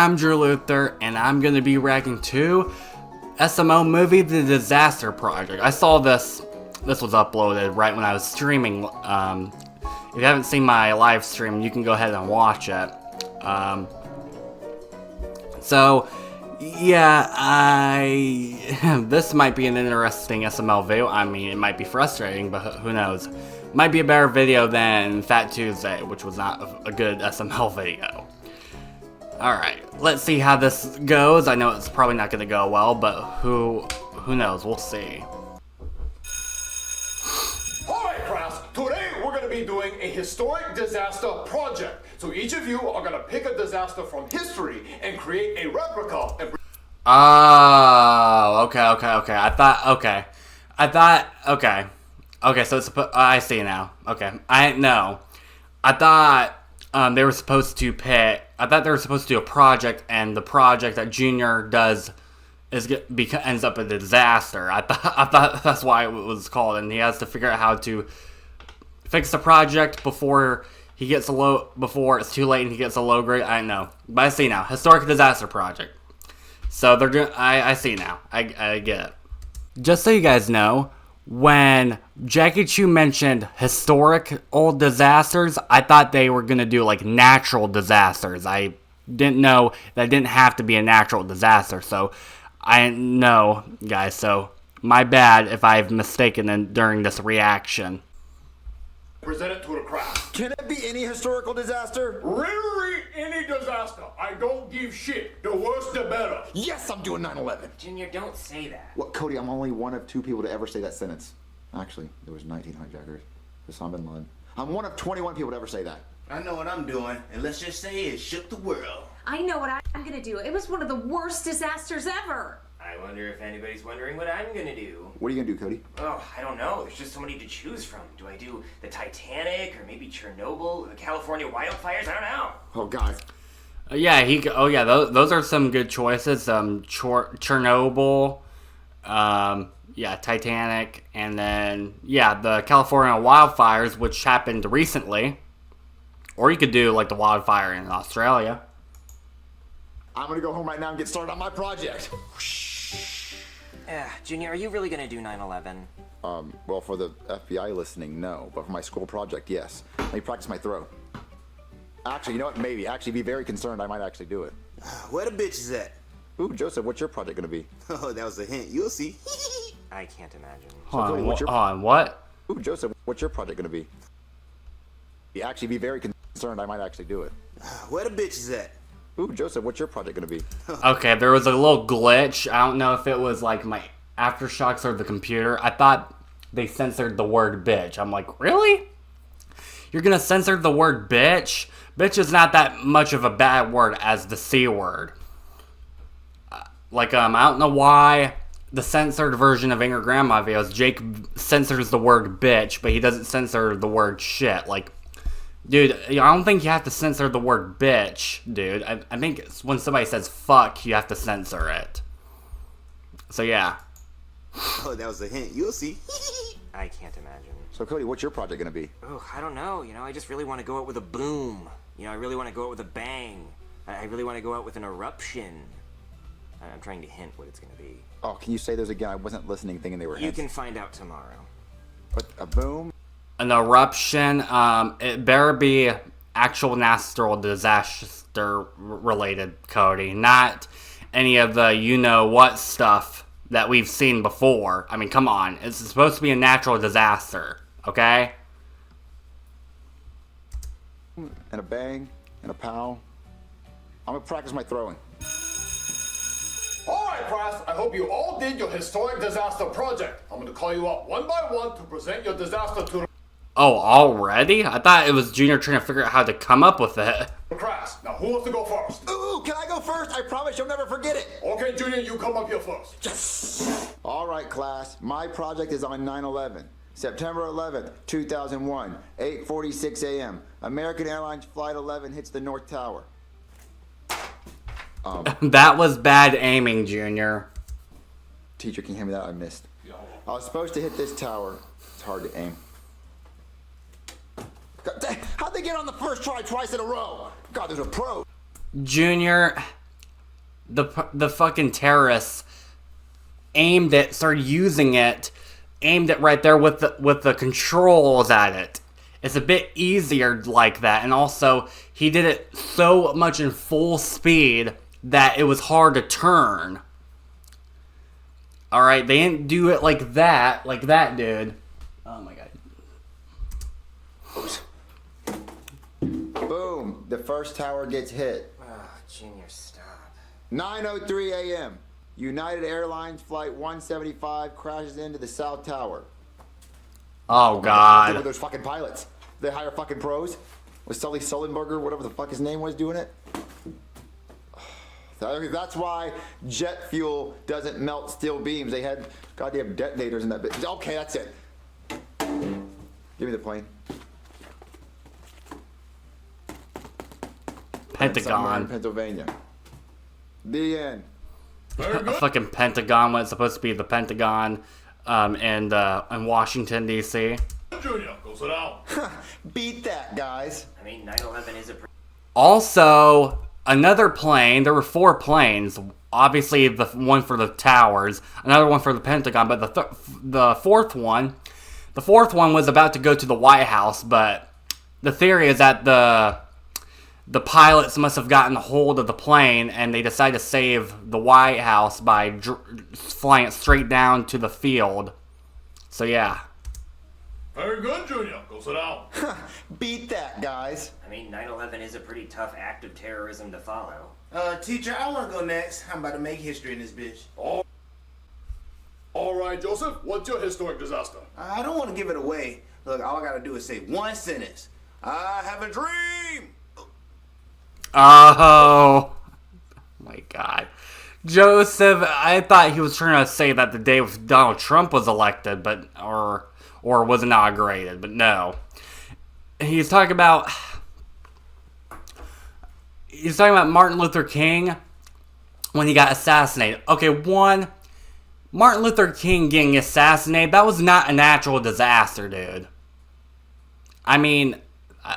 I'm Drew Luther, and I'm going to be reacting to SML movie, The Disaster Project. I saw this was uploaded right when I was streaming. If you haven't seen my live stream, you can go ahead and watch it. So, yeah, this might be an interesting SML video. I mean, it might be frustrating, but who knows. Might be a better video than Fat Tuesday, which was not a good SML video. Alright, let's see how this goes. I know it's probably not going to go well, but who knows, we'll see. Alright class, today we're going to be doing a historic disaster project. So each of you are going to pick a disaster from history and create a replica. Oh, okay. Okay, so it's I see now. Okay, I thought they were supposed to pick. I thought they were supposed to do a project, and the project that Junior does ends up a disaster. I thought that's why it was called, and he has to figure out how to fix the project before before it's too late and he gets a low grade. I don't know, but I see now. Historic disaster project. So they're doing. I see now. I get it. Just so you guys know, when Jackie Chu mentioned historic old disasters, I thought they were gonna do like natural disasters. I didn't know that didn't have to be a natural disaster. So I know, guys. So my bad if I've mistaken during this reaction. Present it to the crowd. Can it be any historical disaster? Literally any disaster. I don't give shit. The worse the better. Yes, I'm doing 9/11. Junior, don't say that. What, Cody, I'm only one of 2 people to ever say that sentence. Actually, there was 19 hijackers. Osama bin Laden. I'm one of 21 people to ever say that. I know what I'm doing, and let's just say it shook the world. I know what I'm gonna do. It was one of the worst disasters ever. I wonder if anybody's wondering what I'm gonna do. What are you gonna do, Cody? Oh, I don't know. There's just so many to choose from. Do I do the Titanic, or maybe Chernobyl, the California wildfires? I don't know. Oh, God. Yeah, those are some good choices. Chernobyl, yeah, Titanic, and then the California wildfires, which happened recently. Or you could do like the wildfire in Australia. I'm gonna go home right now and get started on my project. Junior, are you really gonna do 9/11? Well, for the FBI listening, no. But for my school project, yes. Let me practice my throw. Actually, you know what? Maybe. Actually, be very concerned. I might actually do it. Where the bitch is at? Ooh, Joseph, what's your project gonna be? Oh, that was a hint. You'll see. I can't imagine. Hold on, what? Ooh, Joseph, what's your project gonna be? Actually, be very concerned. I might actually do it. Where the bitch is at? Ooh, Joseph, what's your project gonna be? Okay, there was a little glitch. I don't know if it was like my aftershocks or the computer. I thought they censored the word bitch. I'm like, really? You're gonna censor the word bitch? Bitch is not that much of a bad word as the C word. I don't know why the censored version of Angry Grandma videos, Jake censors the word bitch, but he doesn't censor the word shit. Like, dude, I don't think you have to censor the word bitch, dude. I think it's when somebody says fuck, you have to censor it. So, yeah. Oh, that was a hint. You'll see. I can't imagine. So, Cody, what's your project gonna be? Oh, I don't know. I just really want to go out with a boom. I really want to go out with a bang. I really want to go out with an eruption. I'm trying to hint what it's going to be. Oh, can you say those again? I wasn't listening, thinking they were hints. You can find out tomorrow. What, a boom? An eruption, it better be actual natural disaster related, Cody. Not any of the you-know-what stuff that we've seen before. I mean, come on. It's supposed to be a natural disaster, okay? And a bang, and a pow. I'm gonna practice my throwing. Alright class, I hope you all did your historic disaster project. I'm going to call you up one by one to present your disaster to Oh, already? I thought it was Junior trying to figure out how to come up with it. the class. Now who wants to go first? Ooh, can I go first? I promise you'll never forget it. Okay, Junior, you come up here first. Yes. All right, class. My project is on 9/11. September 11th, 2001, 8:46 a.m. American Airlines Flight 11 hits the North Tower. That was bad aiming, Junior. Teacher, can you hand me that? I missed. I was supposed to hit this tower. It's hard to aim. God, how'd they get on the first try twice in a row? God, there's a pro. Junior, the fucking terrorists started using it, aimed it right there with the controls at it. It's a bit easier like that, and also he did it so much in full speed that it was hard to turn. Alright, they didn't do it like that dude. Oh my god. Boom. The first tower gets hit. Oh, Junior, stop. 9:03 a.m. United Airlines Flight 175 crashes into the South Tower. Oh With god. those fucking pilots. They hire fucking pros. Was Sully Sullenberger, whatever the fuck his name was, doing it? That's why jet fuel doesn't melt steel beams. They had goddamn detonators in that bit. Okay, that's it. Give me the plane. Somewhere in Pentagon. Pennsylvania. The end. A fucking Pentagon when it's supposed to be the Pentagon in Washington, D.C. Junior, go sit down. Beat that, guys. I mean, 9/11 is a Also, another plane. There were 4 planes. Obviously, the one for the towers, another one for the Pentagon, but the fourth one was about to go to the White House. But the theory is that the pilots must have gotten a hold of the plane, and they decided to save the White House by flying it straight down to the field. So yeah. Very good, Junior. Go sit down. Beat that, guys. I mean, 9/11 is a pretty tough act of terrorism to follow. Teacher, I want to go next. I'm about to make history in this bitch. All right, Joseph. What's your historic disaster? I don't want to give it away. Look, all I got to do is say one sentence. I have a dream. Oh my god. Joseph, I thought he was trying to say that the day Donald Trump was elected, but or was inaugurated, but no. He's talking about Martin Luther King when he got assassinated. Okay, Martin Luther King getting assassinated, that was not a natural disaster, dude. I mean,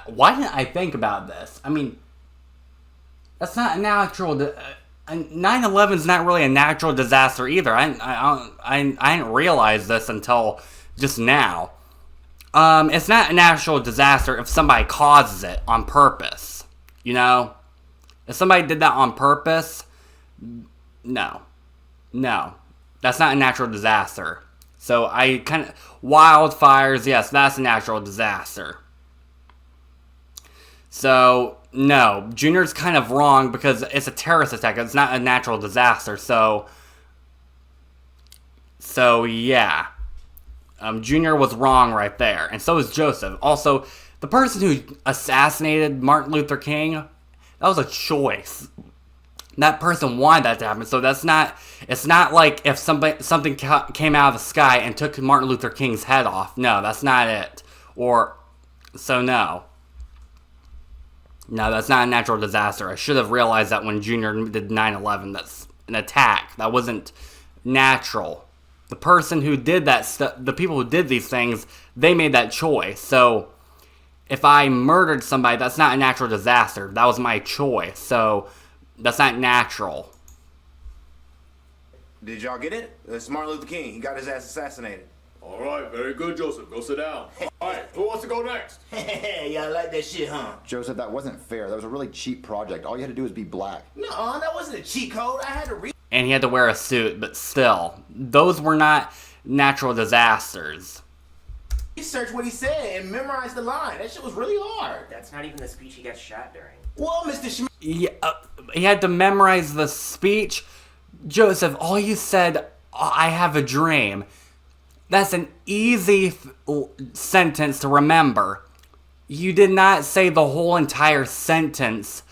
why didn't I think about this? I mean, that's not a natural. 9/11 is not really a natural disaster either. I didn't realize this until just now. It's not a natural disaster if somebody causes it on purpose. You know, if somebody did that on purpose, no, that's not a natural disaster. So wildfires, yes, that's a natural disaster. So, no, Junior's kind of wrong because it's a terrorist attack. It's not a natural disaster. So yeah. Junior was wrong right there. And so is Joseph. Also, the person who assassinated Martin Luther King, that was a choice. That person wanted that to happen. So it's not like if something came out of the sky and took Martin Luther King's head off. No, that's not it. No, that's not a natural disaster. I should have realized that when Junior did 9/11. That's an attack. That wasn't natural. The person who did that stuff, the people who did these things, they made that choice. So, if I murdered somebody, that's not a natural disaster. That was my choice. So, that's not natural. Did y'all get it? It's Martin Luther King. He got his ass assassinated. All right, very good, Joseph. Go sit down. All right, who wants to go next? Y'all like that shit, huh? Joseph, that wasn't fair. That was a really cheap project. All you had to do was be black. No, that wasn't a cheat code. I had to read. And he had to wear a suit, but still, those were not natural disasters. Research what he said and memorize the line. That shit was really hard. That's not even the speech he got shot during. Well, Mr. Schmidt. Yeah, he had to memorize the speech. Joseph, all you said, I have a dream. That's an easy sentence to remember. You did not say the whole entire sentence.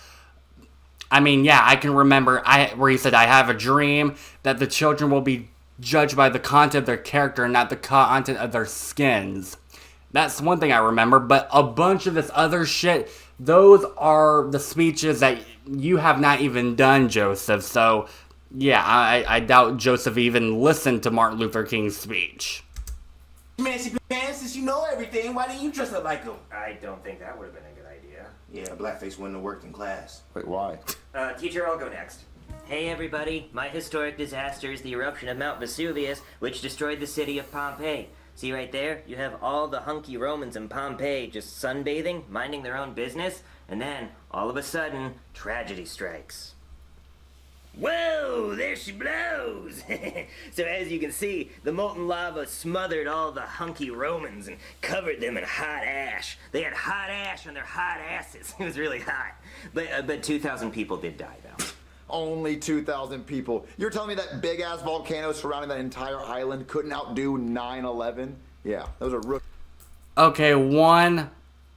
I mean, yeah, I can remember where he said, I have a dream that the children will be judged by the content of their character and not the content of their skins. That's one thing I remember, but a bunch of this other shit, those are the speeches that you have not even done, Joseph. So, yeah, I doubt Joseph even listened to Martin Luther King's speech. Fancy pants, since you know everything, why didn't you dress up like him? I don't think that would have been a good idea. Yeah, blackface wouldn't have worked in class. Wait, why? Teacher, I'll go next. Hey everybody, my historic disaster is the eruption of Mount Vesuvius, which destroyed the city of Pompeii. See right there? You have all the hunky Romans in Pompeii just sunbathing, minding their own business, and then, all of a sudden, tragedy strikes. Whoa, there she blows! So as you can see, the molten lava smothered all the hunky Romans and covered them in hot ash. They had hot ash on their hot asses. It was really hot. But 2,000 people did die, though. Only 2,000 people. You're telling me that big-ass volcano surrounding that entire island couldn't outdo 9/11? Yeah, those are rookies. Okay, one,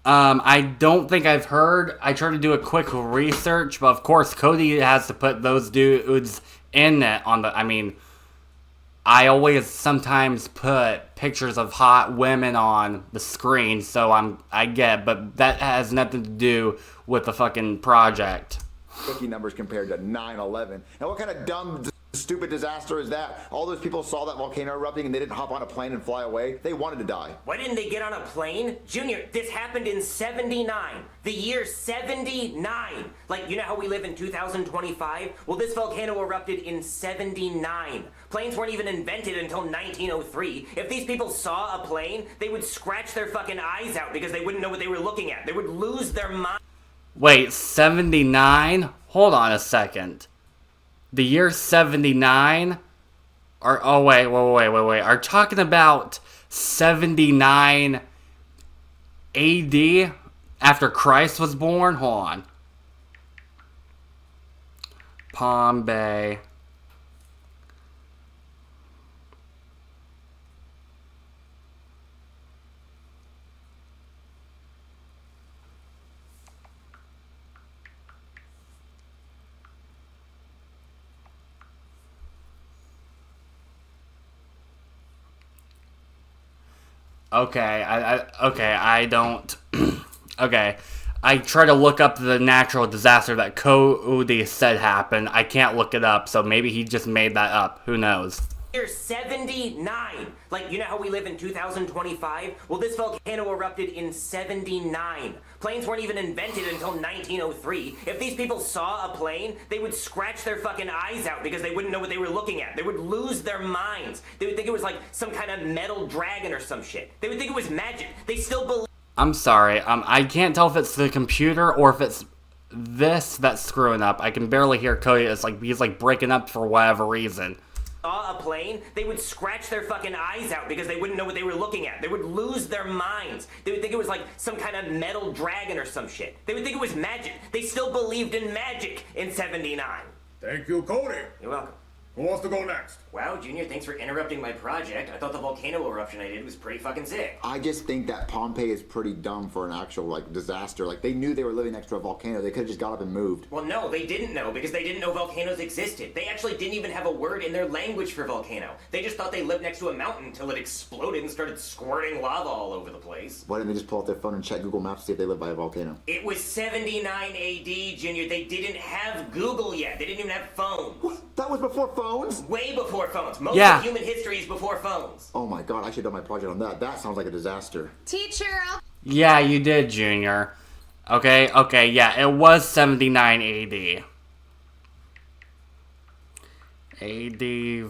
I don't think I've heard. I tried to do a quick research, but of course Cody has to put those dudes in it on the, I mean, I always sometimes put pictures of hot women on the screen, so I get, but that has nothing to do with the fucking project. Rookie numbers compared to 9/11. And what kind of dumb, stupid disaster is that? All those people saw that volcano erupting and they didn't hop on a plane and fly away. They wanted to die. Why didn't they get on a plane? Junior, this happened in 79. The year 79. Like, you know how we live in 2025? Well, this volcano erupted in 79. Planes weren't even invented until 1903. If these people saw a plane, they would scratch their fucking eyes out because they wouldn't know what they were looking at. They would lose their mind. Wait, 79? Hold on a second. The year 79? Wait. Are talking about 79 AD? After Christ was born? Hold on. Pompeii. Okay, I don't. Okay, I try to look up the natural disaster that Cody said happened. I can't look it up, so maybe he just made that up. Who knows? Year 79. Like, you know how we live in 2025? Well, this volcano erupted in 79. Planes weren't even invented until 1903. If these people saw a plane, they would scratch their fucking eyes out because they wouldn't know what they were looking at. They would lose their minds. They would think it was like some kind of metal dragon or some shit. They would think it was magic. They still believe. I'm sorry. I can't tell if it's the computer or if it's this that's screwing up. I can barely hear Cody. It's like he's like breaking up for whatever reason. Saw a plane, they would scratch their fucking eyes out because they wouldn't know what they were looking at. They would lose their minds. They would think it was like some kind of metal dragon or some shit. They would think it was magic. They still believed in magic in 79. Thank you, Cody. You're welcome. Who wants to go next? Wow, Junior, thanks for interrupting my project. I thought the volcano eruption I did was pretty fucking sick. I just think that Pompeii is pretty dumb for an actual, like, disaster. Like, they knew they were living next to a volcano. They could have just got up and moved. Well, no, they didn't know because they didn't know volcanoes existed. They actually didn't even have a word in their language for volcano. They just thought they lived next to a mountain until it exploded and started squirting lava all over the place. Why didn't they just pull out their phone and check Google Maps to see if they live by a volcano? It was 79 AD, Junior. They didn't have Google yet. They didn't even have phones. What? That was before phones? Way before phones. Most Yeah. of human history is before phones. Oh my god, I should have done my project on that. That sounds like a disaster. Teacher, Yeah, you did, Junior. Okay, yeah, it was 79 AD. AD.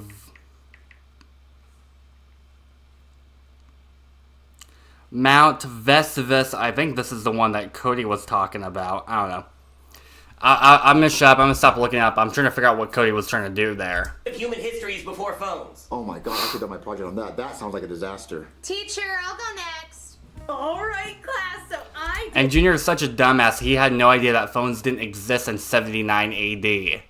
Mount Vesuvius. I think this is the one that Cody was talking about. I don't know. I'm gonna shut up. I'm gonna stop looking up. I'm trying to figure out what Cody was trying to do there. Human history is before phones. Oh my god, I should have done my project on that. That sounds like a disaster. teacher, I'll go next. All right, class. So I. And Junior is such a dumbass. He had no idea that phones didn't exist in 79 AD.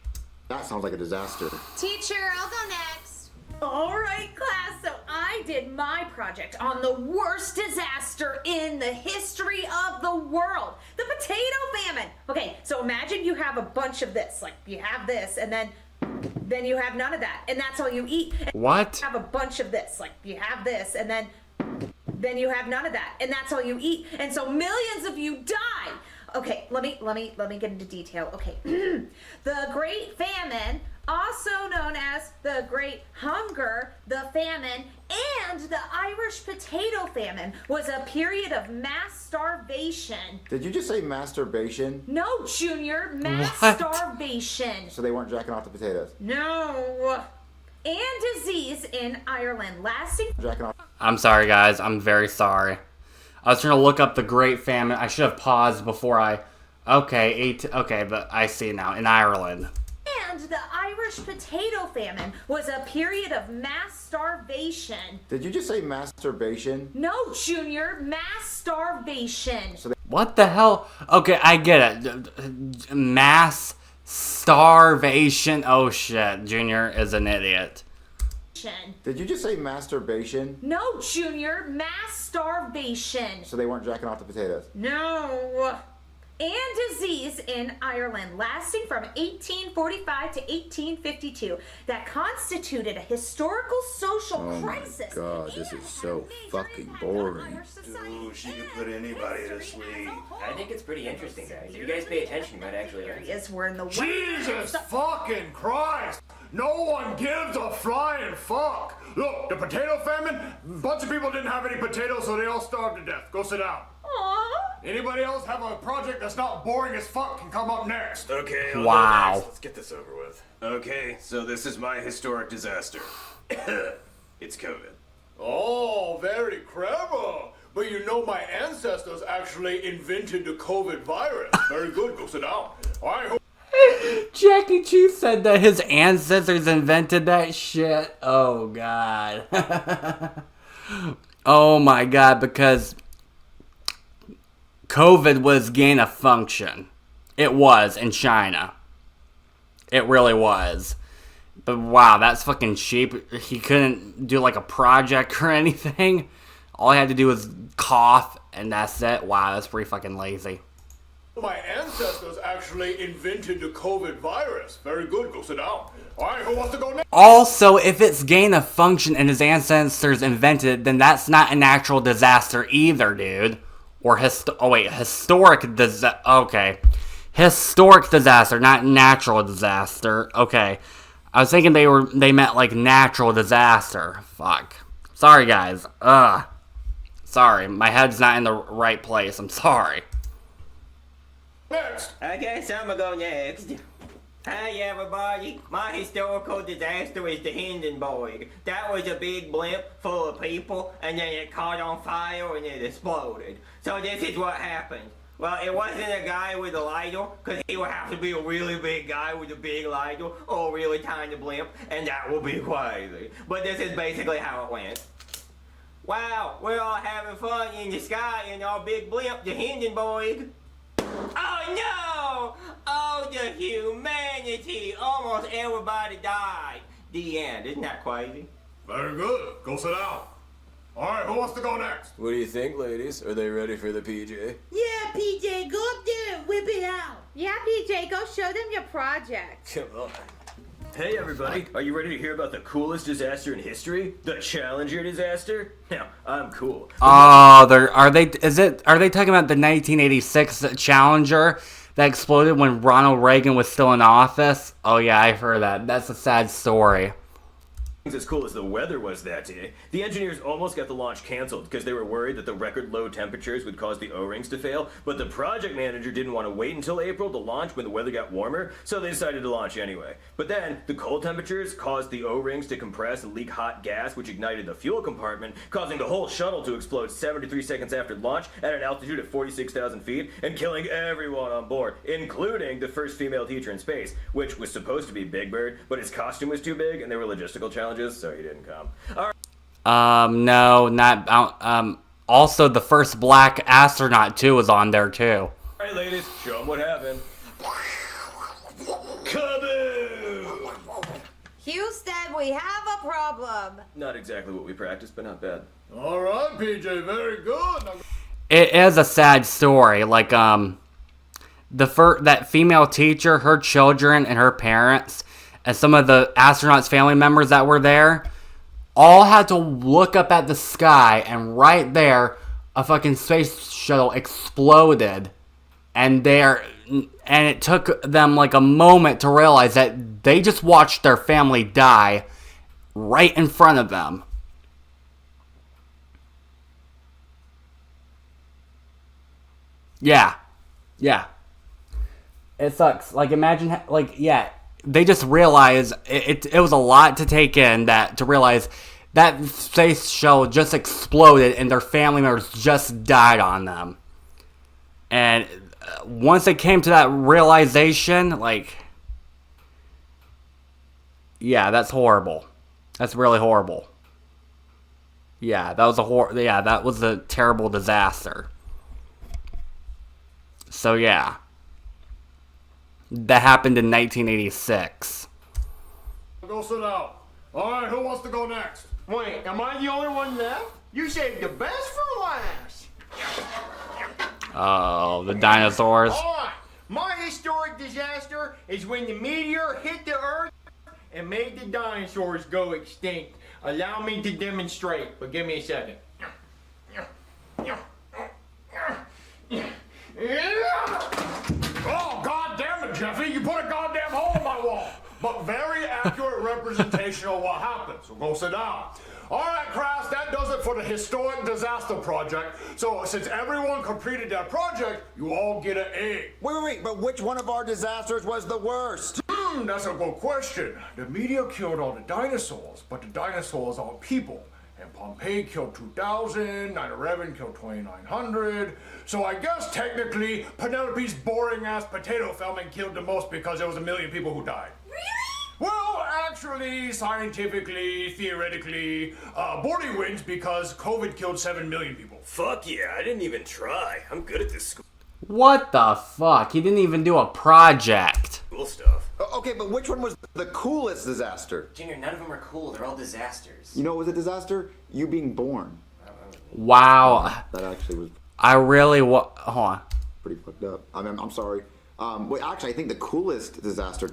That sounds like a disaster. Teacher, I'll go next. All right, class. So I did my project on the worst disaster in the history of the world, the potato famine. Okay, so imagine you have a bunch of this. Like, you have this, and then you have none of that, and that's all you eat. What? You have a bunch of this. Like, you have this, and then you have none of that, and that's all you eat. And so millions of you die. Okay, let me get into detail. Okay, the Great Famine, also known as the the Great Hunger, the Famine, and the Irish Potato Famine was a period of mass starvation. Did you just say masturbation? No, Junior, mass What? starvation. So they weren't jacking off the potatoes? No. And disease in Ireland lasting. Jacking off. I'm sorry, guys. I'm very sorry. I was trying to look up the Great Famine. I should have paused before I... Okay, but I see now. In Ireland. And the Irish Potato Famine was a period of mass starvation. Did you just say masturbation? No, Junior, mass starvation. What the hell? Okay, I get it. Mass starvation. Oh shit, Junior is an idiot. Did you just say masturbation? No, Junior, mass starvation. So they weren't jacking off the potatoes? No. And disease in Ireland lasting from 1845 to 1852 that constituted a historical social crisis. Oh my God, this and is had so a major fucking impact on boring. Irish society Ooh, she could and put anybody to history sleep. as a whole. I think it's pretty interesting, guys. If you guys pay attention, you might actually learn. Areas were in the Jesus fucking Christ! No one gives a flying fuck! Look, the potato famine, a bunch of people didn't have any potatoes, so they all starved to death. Go sit down. Aww. Anybody else have a project that's not boring as fuck can come up next. Okay, I'll go Wow. next. Let's get this over with. Okay, so this is my historic disaster. It's COVID. Oh, very clever. But you know my ancestors actually invented the COVID virus. Very good, go sit down. I hope Jackie Cheese said that his ancestors invented that shit. Oh god. Oh my god, because COVID was gain of function. It was in China. It really was. But wow, that's fucking cheap. He couldn't do like a project or anything. All he had to do was cough and that's it. Wow, that's pretty fucking lazy. my ancestors actually invented the COVID virus. Very good, go sit down. All right, who wants to go next? Also, if it's gain of function and his ancestors invented it, then that's not a natural disaster either, dude. Or historic disaster. Okay. Historic disaster, not natural disaster. Okay. I was thinking they meant like natural disaster. Fuck. Sorry, guys. Sorry, my head's not in the right place. I'm sorry. Next. I guess I'm gonna go next. Hi everybody, my historical disaster is the Hindenburg. That was a big blimp full of people and then it caught on fire and it exploded. So this is what happened. Well, it wasn't a guy with a lighter, because he would have to be a really big guy with a big lighter or a really tiny blimp, and that would be crazy. But this is basically how it went. Wow, we're all having fun in the sky in our big blimp, the Hindenburg. Oh no! Oh, the humanity! Almost everybody died. The end. Isn't that crazy? Very good. Go sit down. All right, who wants to go next? What do you think, ladies? Are they ready for the PJ? Yeah, PJ, go up there and whip it out. Yeah, PJ, go show them your project. Come on. Hey everybody, are you ready to hear about the coolest disaster in history? The Challenger disaster? Now, I'm cool. Oh, are they talking about the 1986 Challenger that exploded when Ronald Reagan was still in office? Oh yeah, I've heard that. That's a sad story. As cool as the weather was that day, the engineers almost got the launch canceled because they were worried that the record low temperatures would cause the O-rings to fail, but the project manager didn't want to wait until April to launch when the weather got warmer, so they decided to launch anyway. But then, the cold temperatures caused the O-rings to compress and leak hot gas, which ignited the fuel compartment, causing the whole shuttle to explode 73 seconds after launch at an altitude of 46,000 feet, and killing everyone on board, including the first female teacher in space, which was supposed to be Big Bird, but his costume was too big and there were logistical challenges, so he didn't come. No, not also the first black astronaut too was on there too. Alright ladies, show them what happened. Kaboom! Houston, we have a problem. Not exactly what we practiced, but not bad. All right, PJ, very good. Now, It is a sad story. Like that female teacher, her children, and her parents, and some of the astronauts' family members that were there, all had to look up at the sky, and right there, a fucking space shuttle exploded, and it took them like a moment to realize that they just watched their family die, right in front of them. Yeah. It sucks. Like, imagine, they just realized it was a lot to take in, to realize that space shuttle just exploded and their family members just died on them. And once they came to that realization, that's horrible. That's really horrible. Yeah, that was a terrible disaster. So yeah. That happened in 1986. Go sit down. All right, who wants to go next? Wait, am I the only one left? You saved the best for last. Oh, the dinosaurs. All right, my historic disaster is when the meteor hit the Earth and made the dinosaurs go extinct. Allow me to demonstrate, but give me a second. Oh, God damn it, Jeffy. You put a goddamn hole in my wall. But very accurate representation of what happened. So go sit down. All right, Crass, that does it for the Historic Disaster Project. So since everyone completed that project, you all get an A. Wait, but which one of our disasters was the worst? That's a good question. The meteor killed all the dinosaurs, but the dinosaurs are people. And Pompeii killed 2,000, 9/11 killed 2,900. So I guess technically Penelope's boring-ass potato famine killed the most because there was 1 million people who died. Really? Well, actually, scientifically, theoretically, Bordy wins because COVID killed 7 million people. Fuck yeah, I didn't even try. I'm good at this What the fuck? He didn't even do a project. school stuff. Okay, but which one was the coolest disaster? Junior, none of them are cool. They're all disasters. You know what was a disaster? You being born. Wow. That actually was I really hold on. pretty fucked up. I'm sorry. Wait, actually, I think the coolest disaster...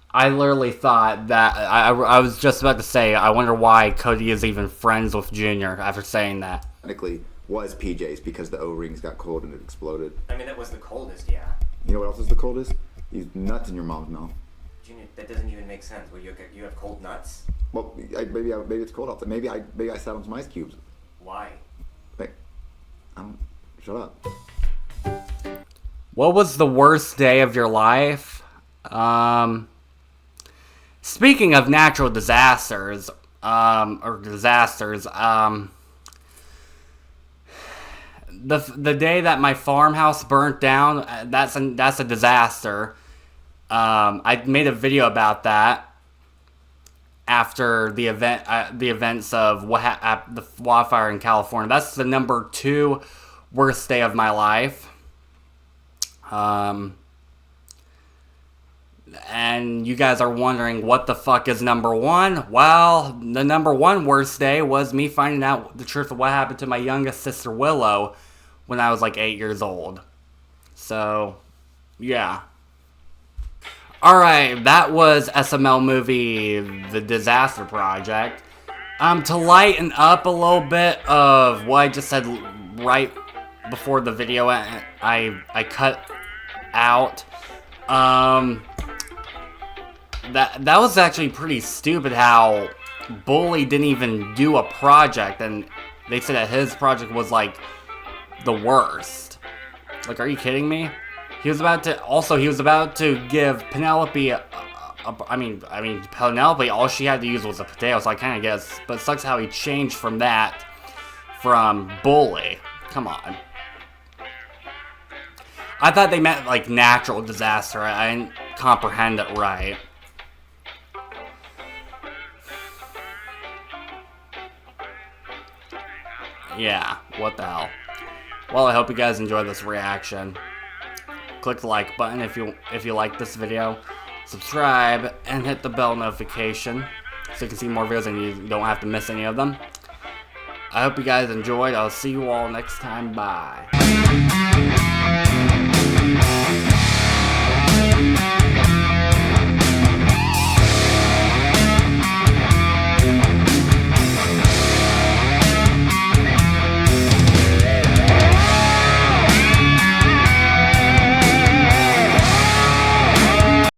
I literally thought that I was just about to say, I wonder why Cody is even friends with Junior after saying that. technically was PJ's because the O-rings got cold and it exploded. I mean, that was the coldest, yeah. You know what else is the coldest? These nuts in your mom's mouth. Junior, that doesn't even make sense. Well, you have cold nuts? Well, maybe it's cold out there. Maybe I sat on some ice cubes. Why? Like, I don't... Shut up. What was the worst day of your life? Speaking of natural disasters, the day that my farmhouse burnt down, that's a disaster. I made a video about that after the events of the wildfire in California. That's the number 2 worst day of my life. And you guys are wondering what the fuck is number 1? Well, the number 1 worst day was me finding out the truth of what happened to my youngest sister Willow when I was like 8 years old. So, yeah. Alright, that was SML movie The Disaster Project. To lighten up a little bit of what I just said right before the video I cut out. That was actually pretty stupid how Bully didn't even do a project, and they said that his project was like the worst. Like, are you kidding me? He was about to give Penelope Penelope, all she had to use was a potato, so I kind of guess, but it sucks how he changed from Bully. Come on. I thought they meant like natural disaster. I didn't comprehend it right. Yeah, what the hell. Well, I hope you guys enjoyed this reaction. Click the like button if you like this video. Subscribe and hit the bell notification so you can see more videos and you don't have to miss any of them. I hope you guys enjoyed. I'll see you all next time. Bye.